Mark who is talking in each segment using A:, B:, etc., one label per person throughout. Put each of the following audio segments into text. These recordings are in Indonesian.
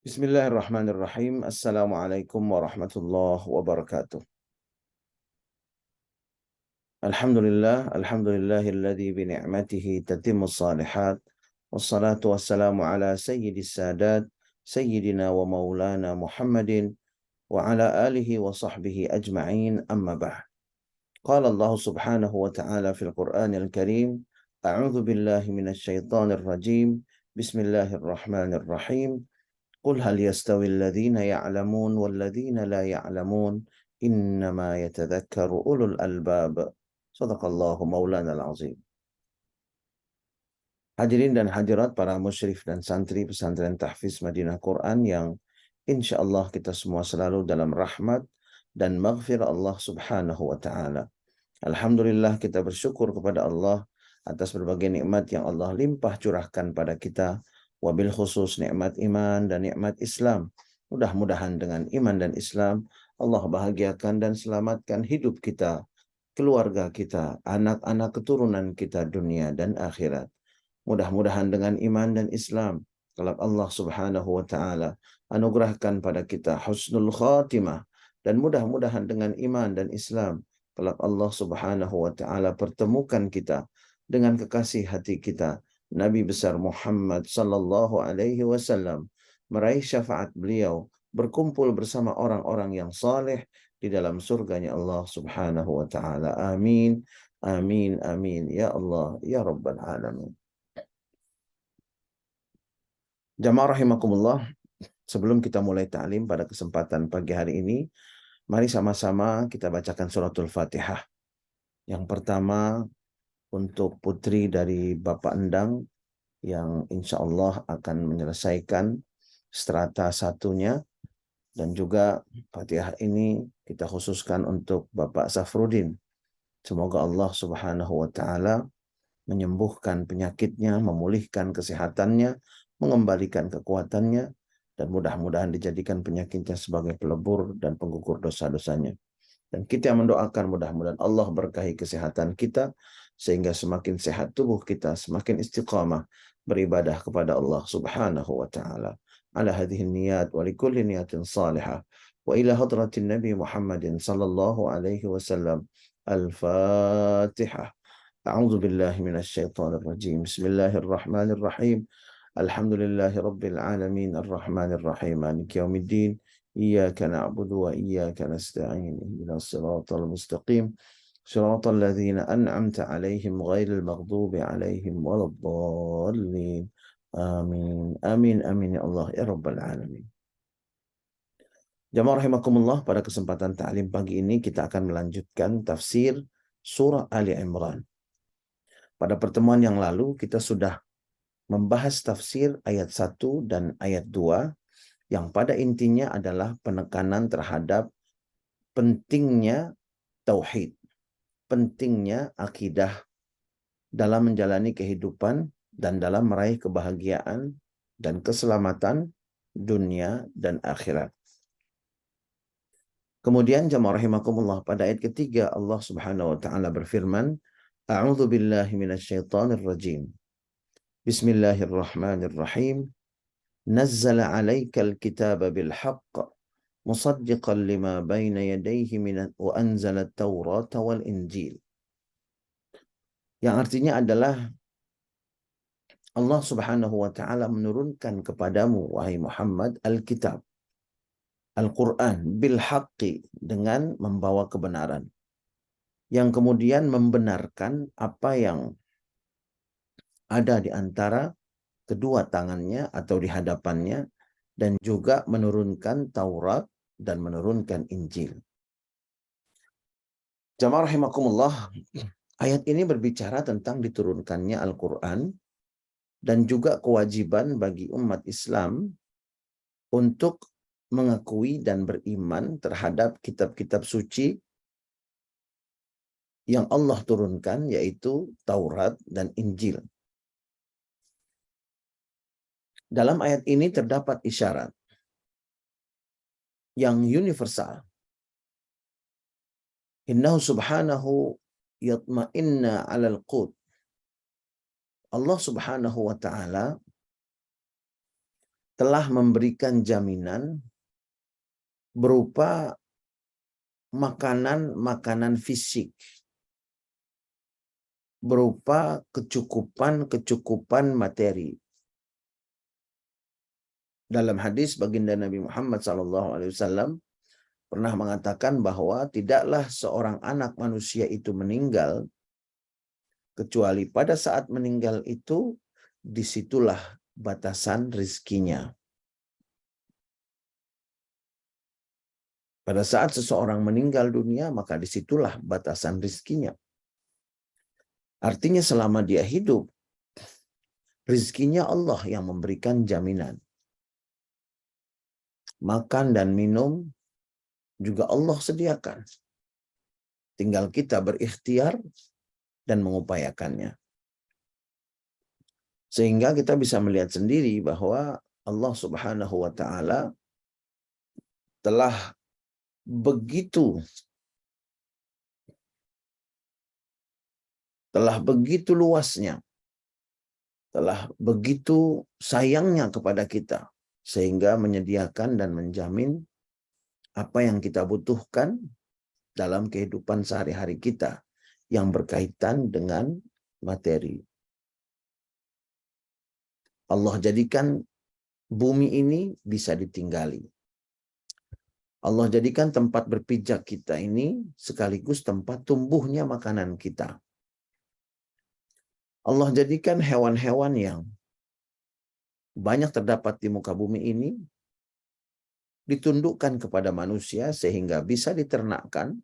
A: Bismillahirrahmanirrahim. Assalamualaikum warahmatullahi wabarakatuh. Alhamdulillahilladzi bi ni'matihi tatimmus shalihat. Wassalatu wassalamu ala sayyidis sadat, sayyidina wa maulana Muhammadin wa ala alihi wa sahbihi ajma'in, amma ba'd. Qala Allah subhanahu wa ta'ala fil Qur'anil Karim, a'udzu billahi minasy syaithanir rajim. Bismillahirrahmanirrahim. قل هل يستوي الذين يعلمون والذين لا يعلمون إنما يتذكر أولو الألباب. صدق الله مولانا العظيم. Hadirin dan hadirat para musyrif dan santri pesantren Tahfiz Madinah Quran yang insya Allah kita semua selalu dalam rahmat dan maghfirah Allah subhanahu wa ta'ala. Alhamdulillah, kita bersyukur kepada Allah atas berbagai nikmat yang Allah limpah curahkan pada kita, wabil khusus nikmat iman dan nikmat Islam. Mudah-mudahan dengan iman dan Islam Allah bahagiakan dan selamatkan hidup kita, keluarga kita, anak-anak keturunan kita dunia dan akhirat. Mudah-mudahan dengan iman dan Islam kelak Allah subhanahu wa ta'ala anugerahkan pada kita husnul khatimah, dan mudah-mudahan dengan iman dan Islam kelak Allah subhanahu wa ta'ala pertemukan kita dengan kekasih hati kita, Nabi besar Muhammad sallallahu alaihi wasallam, meraih syafaat beliau, berkumpul bersama orang-orang yang saleh di dalam surganya Allah subhanahu wa ta'ala. Amin, amin, amin. Ya Allah, ya Rabbal Alamin. Jamaah rahimakumullah, sebelum kita mulai ta'lim pada kesempatan pagi hari ini, mari sama-sama kita bacakan suratul Fatihah. Yang pertama untuk putri dari Bapak Endang yang insya Allah akan menyelesaikan strata satunya, dan juga Fatihah ini kita khususkan untuk Bapak Safrudin. Semoga Allah subhanahu wa ta'ala menyembuhkan penyakitnya, memulihkan kesehatannya, mengembalikan kekuatannya, dan mudah-mudahan dijadikan penyakitnya sebagai pelebur dan penggugur dosa-dosanya. Dan kita mendoakan mudah-mudahan Allah berkahi kesehatan kita, sehingga semakin sehat tubuh kita, semakin istiqamah beribadah kepada Allah subhanahu wa ta'ala. Ala hadhihi niyat wa likulli niyatin salihah. Wa ila hadratin Nabi Muhammadin sallallahu alaihi wasallam. Al-Fatihah. A'udzu billahi minasy syaithanir rajim. Bismillahirrahmanirrahim. Alhamdulillahi rabbil alamin arrahmanir rahim maliki yaumiddin. Iyyaka na'budu wa iyyaka nasta'in. Ihdinas siratal mustaqim. Siratal ladzina an'amta 'alaihim ghairil maghdubi 'alaihim waladdallin. Amin. Amin amin ya Allah ya rabbal alamin. Jamaah rahimakumullah, pada kesempatan ta'lim pagi ini kita akan melanjutkan tafsir surah Ali Imran. Pada pertemuan yang lalu kita sudah membahas tafsir ayat 1 dan ayat 2 yang pada intinya adalah penekanan terhadap pentingnya tauhid, pentingnya akidah dalam menjalani kehidupan dan dalam meraih kebahagiaan dan keselamatan dunia dan akhirat. Kemudian jamaah rahimakumullah, pada ayat ketiga Allah subhanahu wa ta'ala berfirman, A'udzu billahi minasyaitonir rajim. Bismillahirrahmanirrahim. Nazzala 'alaikal kitaba bil haqq musaddiqan lima baina yadayhi wa anzala at-taurata wal injil. Yang artinya adalah Allah subhanahu wa ta'ala menurunkan kepadamu wahai Muhammad Alkitab, Al-Quran, bil haqqi, dengan membawa kebenaran, yang kemudian membenarkan apa yang ada di antara kedua tangannya atau di hadapannya, dan juga menurunkan Taurat dan menurunkan Injil. Jamaah rahimakumullah, ayat ini berbicara tentang diturunkannya Al-Quran dan juga kewajiban bagi umat Islam untuk mengakui dan beriman terhadap kitab-kitab suci yang Allah turunkan, yaitu Taurat dan Injil. Dalam ayat ini terdapat isyarat yang universal. Innahu subhanahu yatma'inna 'alal qut. Allah subhanahu wa ta'ala telah memberikan jaminan berupa makanan-makanan fisik, berupa kecukupan materi. Dalam hadis baginda Nabi Muhammad SAW pernah mengatakan bahwa tidaklah seorang anak manusia itu meninggal kecuali pada saat meninggal itu disitulah batasan rizkinya. Pada saat seseorang meninggal dunia, maka disitulah batasan rizkinya. Artinya selama dia hidup, rizkinya Allah yang memberikan jaminan. Makan dan minum juga Allah sediakan. Tinggal kita berikhtiar dan mengupayakannya. Sehingga kita bisa melihat sendiri bahwa Allah Subhanahu wa Ta'ala telah begitu luasnya, telah begitu sayangnya kepada kita, sehingga menyediakan dan menjamin apa yang kita butuhkan dalam kehidupan sehari-hari kita yang berkaitan dengan materi. Allah jadikan bumi ini bisa ditinggali. Allah jadikan tempat berpijak kita ini sekaligus tempat tumbuhnya makanan kita. Allah jadikan hewan-hewan yang banyak terdapat di muka bumi ini ditundukkan kepada manusia sehingga bisa diternakkan,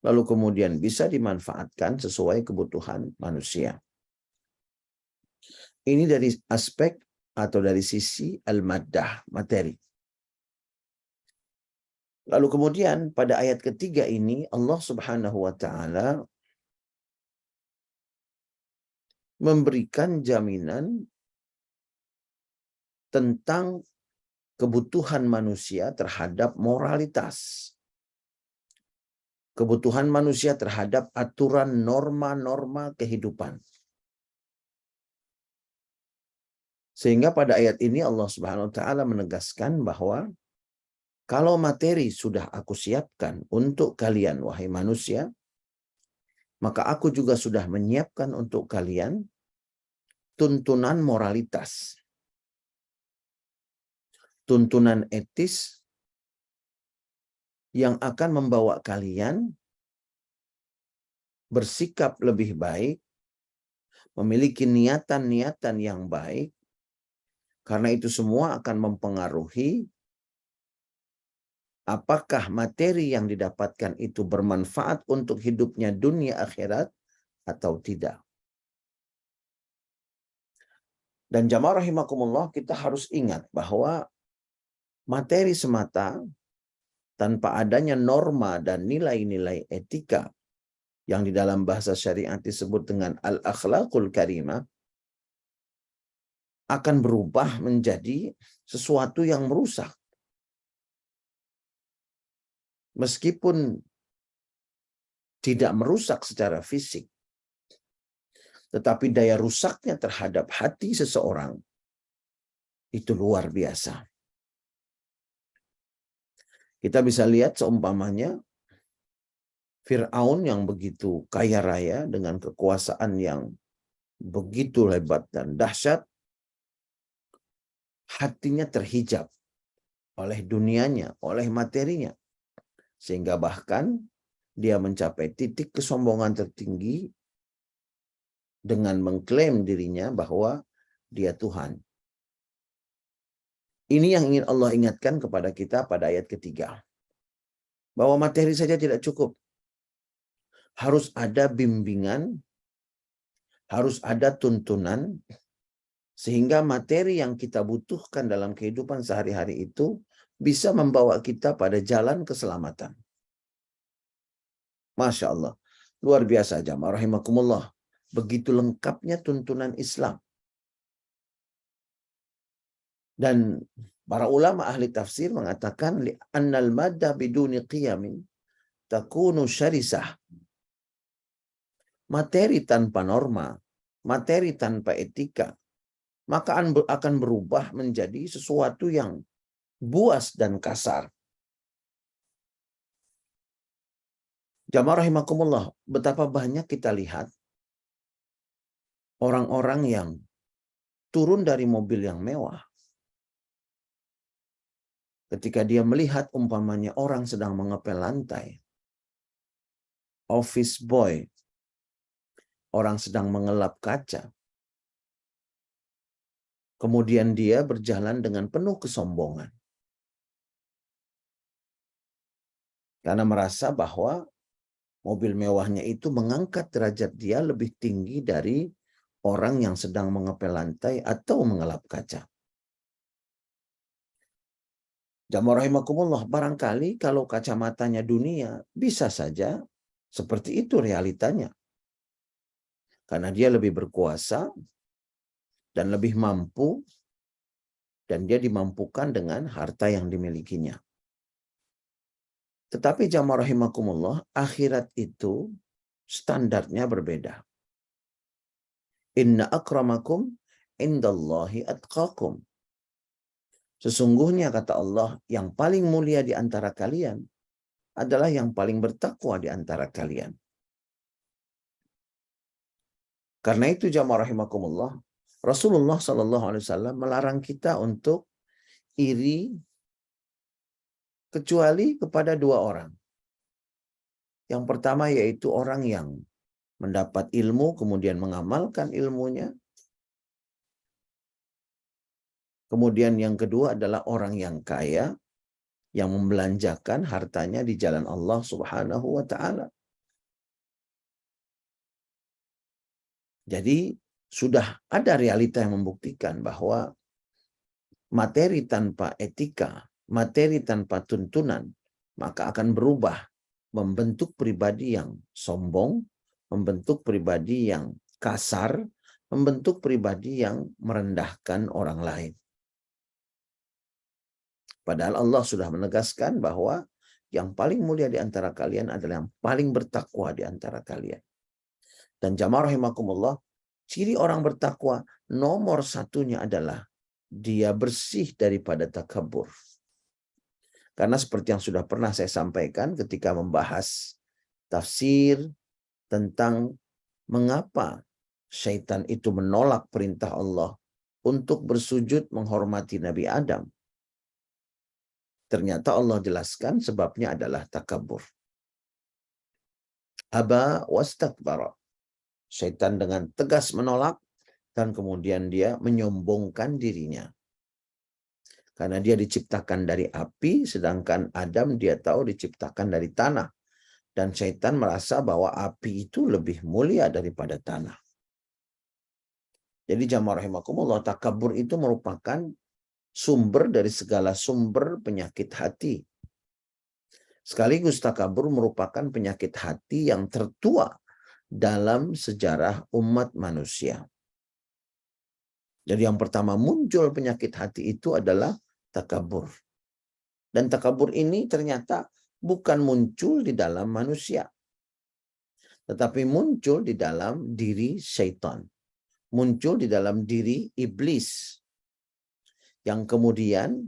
A: lalu kemudian bisa dimanfaatkan sesuai kebutuhan manusia. Ini dari aspek atau dari sisi al-maddah, materi. Lalu kemudian pada ayat ketiga ini Allah Subhanahu wa Ta'ala memberikan jaminan tentang kebutuhan manusia terhadap moralitas. Kebutuhan manusia terhadap aturan norma-norma kehidupan. Sehingga pada ayat ini Allah Subhanahu wa Ta'ala menegaskan bahwa kalau materi sudah aku siapkan untuk kalian, wahai manusia, maka aku juga sudah menyiapkan untuk kalian tuntunan moralitas, tuntunan etis yang akan membawa kalian bersikap lebih baik, memiliki niatan-niatan yang baik, karena itu semua akan mempengaruhi apakah materi yang didapatkan itu bermanfaat untuk hidupnya dunia akhirat atau tidak. Dan jamaah rahimakumullah, kita harus ingat bahwa materi semata tanpa adanya norma dan nilai-nilai etika yang di dalam bahasa syariat disebut dengan al-akhlaqul karimah akan berubah menjadi sesuatu yang merusak. Meskipun tidak merusak secara fisik, tetapi daya rusaknya terhadap hati seseorang itu luar biasa. Kita bisa lihat seumpamanya Fir'aun yang begitu kaya raya dengan kekuasaan yang begitu hebat dan dahsyat, hatinya terhijab oleh dunianya, oleh materinya. Sehingga bahkan dia mencapai titik kesombongan tertinggi dengan mengklaim dirinya bahwa dia Tuhan. Ini yang ingin Allah ingatkan kepada kita pada ayat ketiga. Bahwa materi saja tidak cukup. Harus ada bimbingan, harus ada tuntunan, sehingga materi yang kita butuhkan dalam kehidupan sehari-hari itu bisa membawa kita pada jalan keselamatan. Masya Allah. Luar biasa jamaah rahimakumullah. Begitu lengkapnya tuntunan Islam. Dan para ulama ahli tafsir mengatakan annal madda biduni qiyamin takunu syarisah. Materi tanpa norma, materi tanpa etika, maka akan berubah menjadi sesuatu yang buas dan kasar. Jamaah rahimakumullah, betapa banyak kita lihat orang-orang yang turun dari mobil yang mewah. Ketika dia melihat umpamanya orang sedang mengepel lantai, office boy, orang sedang mengelap kaca, kemudian dia berjalan dengan penuh kesombongan. Karena merasa bahwa mobil mewahnya itu mengangkat derajat dia lebih tinggi dari orang yang sedang mengepel lantai atau mengelap kaca. Jamaah rahimakumullah, barangkali kalau kacamatanya dunia, bisa saja seperti itu realitanya. Karena dia lebih berkuasa dan lebih mampu, dan dia dimampukan dengan harta yang dimilikinya. Tetapi jamaah rahimakumullah, akhirat itu standarnya berbeda. Inna akramakum indallahi atqakum. Sesungguhnya kata Allah, yang paling mulia di antara kalian adalah yang paling bertakwa di antara kalian. Karena itu jamaah rahimakumullah, Rasulullah SAW melarang kita untuk iri kecuali kepada dua orang. Yang pertama yaitu orang yang mendapat ilmu kemudian mengamalkan ilmunya. Kemudian yang kedua adalah orang yang kaya yang membelanjakan hartanya di jalan Allah Subhanahu wa taala. Jadi sudah ada realita yang membuktikan bahwa materi tanpa etika, materi tanpa tuntunan, maka akan berubah membentuk pribadi yang sombong, membentuk pribadi yang kasar, membentuk pribadi yang merendahkan orang lain. Padahal Allah sudah menegaskan bahwa yang paling mulia di antara kalian adalah yang paling bertakwa di antara kalian. Dan jamaah rahimakumullah, ciri orang bertakwa nomor satunya adalah dia bersih daripada takabur. Karena seperti yang sudah pernah saya sampaikan ketika membahas tafsir tentang mengapa syaitan itu menolak perintah Allah untuk bersujud menghormati Nabi Adam. Ternyata Allah jelaskan sebabnya adalah takabur. Aba wastakbara. Syaitan dengan tegas menolak dan kemudian dia menyombongkan dirinya. Karena dia diciptakan dari api, sedangkan Adam dia tahu diciptakan dari tanah. Dan syaitan merasa bahwa api itu lebih mulia daripada tanah. Jadi jamaah rahimakumullah, takabur itu merupakan sumber dari segala sumber penyakit hati. Sekaligus takabur merupakan penyakit hati yang tertua dalam sejarah umat manusia. Jadi yang pertama muncul penyakit hati itu adalah takabur. Dan takabur ini ternyata bukan muncul di dalam manusia, tetapi muncul di dalam diri syaitan. Muncul di dalam diri iblis. Yang kemudian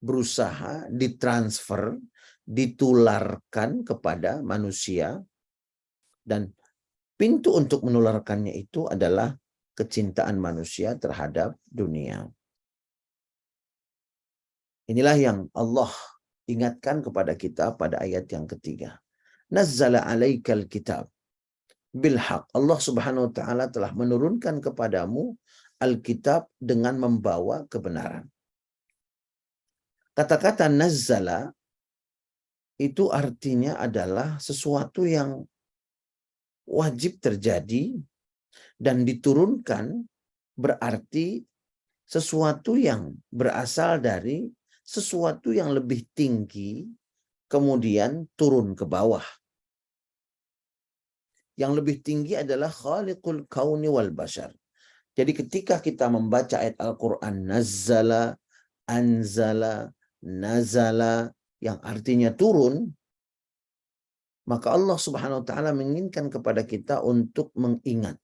A: berusaha ditransfer, ditularkan kepada manusia. Dan pintu untuk menularkannya itu adalah kecintaan manusia terhadap dunia. Inilah yang Allah ingatkan kepada kita pada ayat yang ketiga. Nazzala alaikal kitab bilhaq. Allah Subhanahu wa taala telah menurunkan kepadamu Alkitab dengan membawa kebenaran. Kata-kata nazzala itu artinya adalah sesuatu yang wajib terjadi dan diturunkan, berarti sesuatu yang berasal dari sesuatu yang lebih tinggi kemudian turun ke bawah. Yang lebih tinggi adalah khaliqul kauni wal bashar. Jadi ketika kita membaca ayat Al-Quran, nazzala, anzala, nazala, yang artinya turun, maka Allah Subhanahu wa taala menginginkan kepada kita untuk mengingat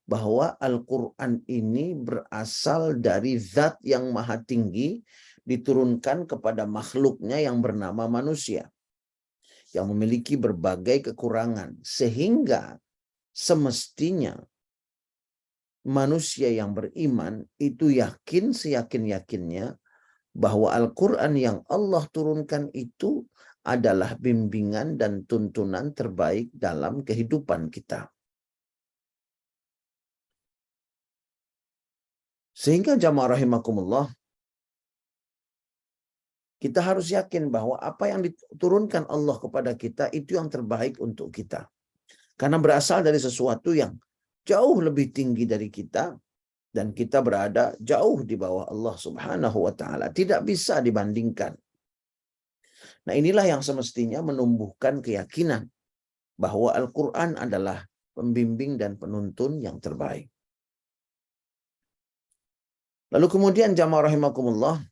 A: bahwa Al-Quran ini berasal dari zat yang maha tinggi, diturunkan kepada makhluknya yang bernama manusia, yang memiliki berbagai kekurangan, sehingga semestinya manusia yang beriman itu yakin seyakin-yakinnya bahwa Al-Quran yang Allah turunkan itu adalah bimbingan dan tuntunan terbaik dalam kehidupan kita. Sehingga jamaah rahimakumullah, kita harus yakin bahwa apa yang diturunkan Allah kepada kita itu yang terbaik untuk kita. Karena berasal dari sesuatu yang jauh lebih tinggi dari kita, dan kita berada jauh di bawah Allah Subhanahu wa taala, tidak bisa dibandingkan. Nah, inilah yang semestinya menumbuhkan keyakinan bahwa Al-Qur'an adalah pembimbing dan penuntun yang terbaik. Lalu kemudian jamaah rahimakumullah,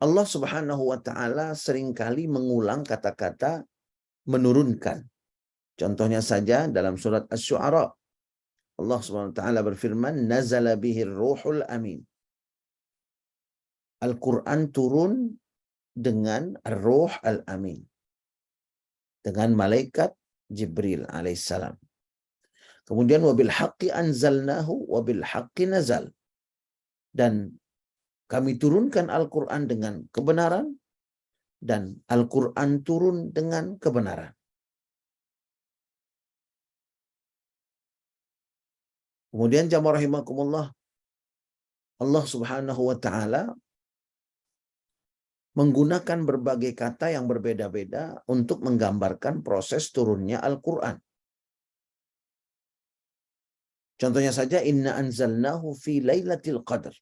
A: Allah Subhanahu wa taala seringkali mengulang kata-kata menurunkan. Contohnya saja dalam surat Asy-Syu'ara, Allah Subhanahu wa taala berfirman, "Nazala bihir ruhul amin." Al-Qur'an turun dengan Ar-Ruh Al-Amin, dengan malaikat Jibril alaihissalam. Kemudian wabil haqqi anzalnahu wabil haqqi nazal. Dan kami turunkan Al-Qur'an dengan kebenaran, dan Al-Qur'an turun dengan kebenaran. Kemudian jamaah rahimakumullah, Allah Subhanahu wa taala menggunakan berbagai kata yang berbeda-beda untuk menggambarkan proses turunnya Al-Qur'an. Contohnya saja, inna anzalnahu fi lailatul qadar.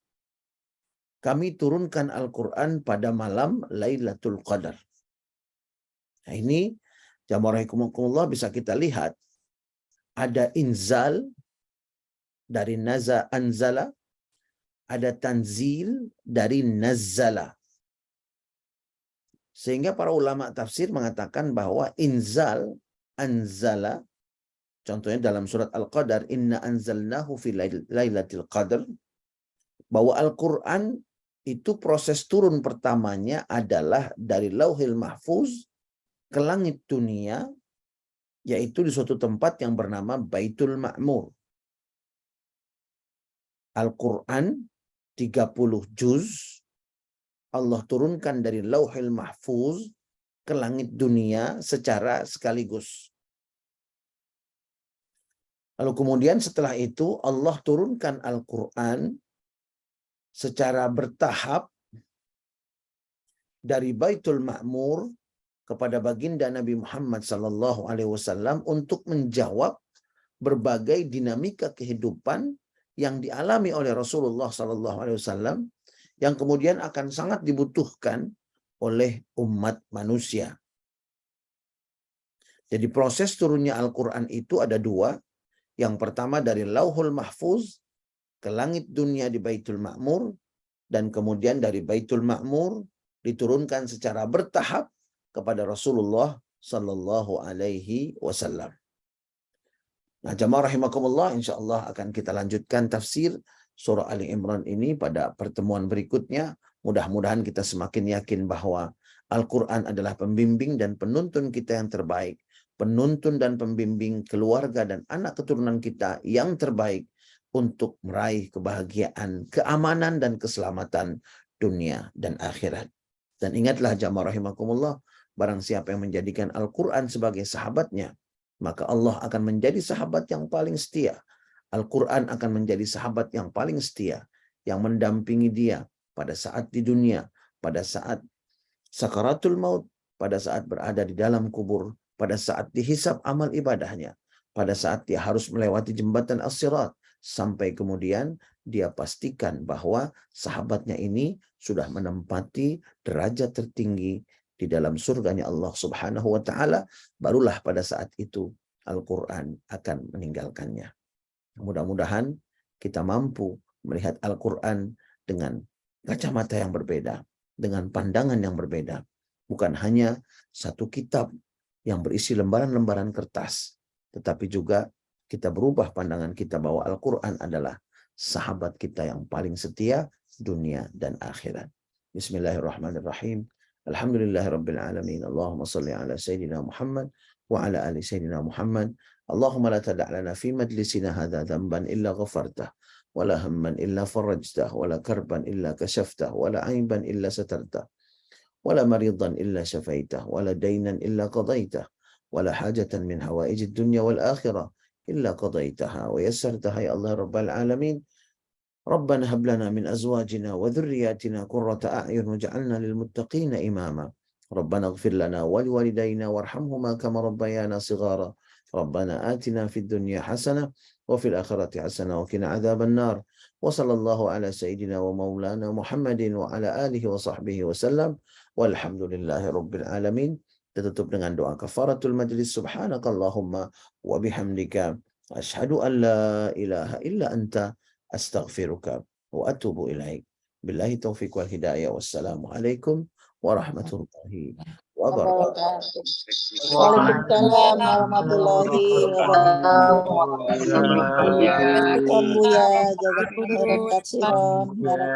A: Kami turunkan Al-Qur'an pada malam Lailatul Qadar. Nah, ini jamaah rahimakumullah bisa kita lihat ada inzal dari naza anzala, ada tanzil dari nazzala. Sehingga para ulama tafsir mengatakan bahwa inzal, anzala, contohnya dalam surat Al-Qadar, inna anzalnahu fi lailatul qadar, bahwa Al-Quran itu proses turun pertamanya adalah dari Lauhil Mahfuz ke langit dunia, yaitu di suatu tempat yang bernama Baitul Ma'mur. Al-Quran 30 juz Allah turunkan dari Lauhil Mahfuz ke langit dunia secara sekaligus. Lalu kemudian setelah itu Allah turunkan Al-Quran secara bertahap dari Baitul Ma'mur kepada baginda Nabi Muhammad SAW untuk menjawab berbagai dinamika kehidupan yang dialami oleh Rasulullah SAW, yang kemudian akan sangat dibutuhkan oleh umat manusia. Jadi proses turunnya Al-Quran itu ada dua. Yang pertama dari Lauhul Mahfuz ke langit dunia di Baitul Ma'mur, dan kemudian dari Baitul Ma'mur diturunkan secara bertahap kepada Rasulullah Sallallahu Alaihi Wasallam. Nah, jamaah rahimakumullah, insyaallah akan kita lanjutkan tafsir surah Ali Imran ini pada pertemuan berikutnya. Mudah-mudahan kita semakin yakin bahwa Al-Quran adalah pembimbing dan penuntun kita yang terbaik, penuntun dan pembimbing keluarga dan anak keturunan kita yang terbaik untuk meraih kebahagiaan, keamanan, dan keselamatan dunia dan akhirat. Dan ingatlah jamaah rahimakumullah, barang siapa yang menjadikan Al-Quran sebagai sahabatnya, maka Allah akan menjadi sahabat yang paling setia. Al-Quran akan menjadi sahabat yang paling setia, yang mendampingi dia pada saat di dunia, pada saat sakaratul maut, pada saat berada di dalam kubur, pada saat dihisab amal ibadahnya, pada saat dia harus melewati jembatan as-sirat, sampai kemudian dia pastikan bahwa sahabatnya ini sudah menempati derajat tertinggi di dalam surganya Allah Subhanahu wa taala, barulah pada saat itu Al-Quran akan meninggalkannya. Mudah-mudahan kita mampu melihat Al-Quran dengan kacamata yang berbeda, dengan pandangan yang berbeda. Bukan hanya satu kitab yang berisi lembaran-lembaran kertas, tetapi juga kita berubah pandangan kita bahwa Al-Quran adalah sahabat kita yang paling setia dunia dan akhirat. Bismillahirrahmanirrahim. Alhamdulillahirabbil alamin. Allahumma shalli ala sayyidina Muhammad wa ala ali sayyidina Muhammad. Allahumma la tada' lana fi majlisina hadza dhanban illa ghafartah wa la hamman illa farajtah wa la karban illa kashaftah wa la aiban illa satartah ولا مريضا إلا شفيته ولا دينا إلا قضيته ولا حاجة من حوائج الدنيا والآخرة إلا قضيتها ويسرتها يا الله رب العالمين. ربنا هب لنا من أزواجنا وذرياتنا قرة أعين واجعلنا للمتقين إماما. ربنا اغفر لنا ولوالدينا وارحمهما كما ربيانا صغارا. ربنا آتنا في الدنيا حسنة وفي الآخرة حسنة وقنا عذاب النار. وصلى الله على سيدنا ومولانا محمد وعلى آله وصحبه وسلم. Walhamdulillahi Rabbil Alamin. Kita tutup dengan doa kafaratul majlis. Subhanakallahumma wa bihamdika asyhadu an la ilaha illa anta astaghfiruka wa atubu ilaik. Billahi taufiq wal hidayah. Wassalamualaikum warahmatullahi wabarakatuh.
B: Waalaikumsalam warahmatullahi wabarakatuh. Syukran Buya, jazakum khairan katsiran.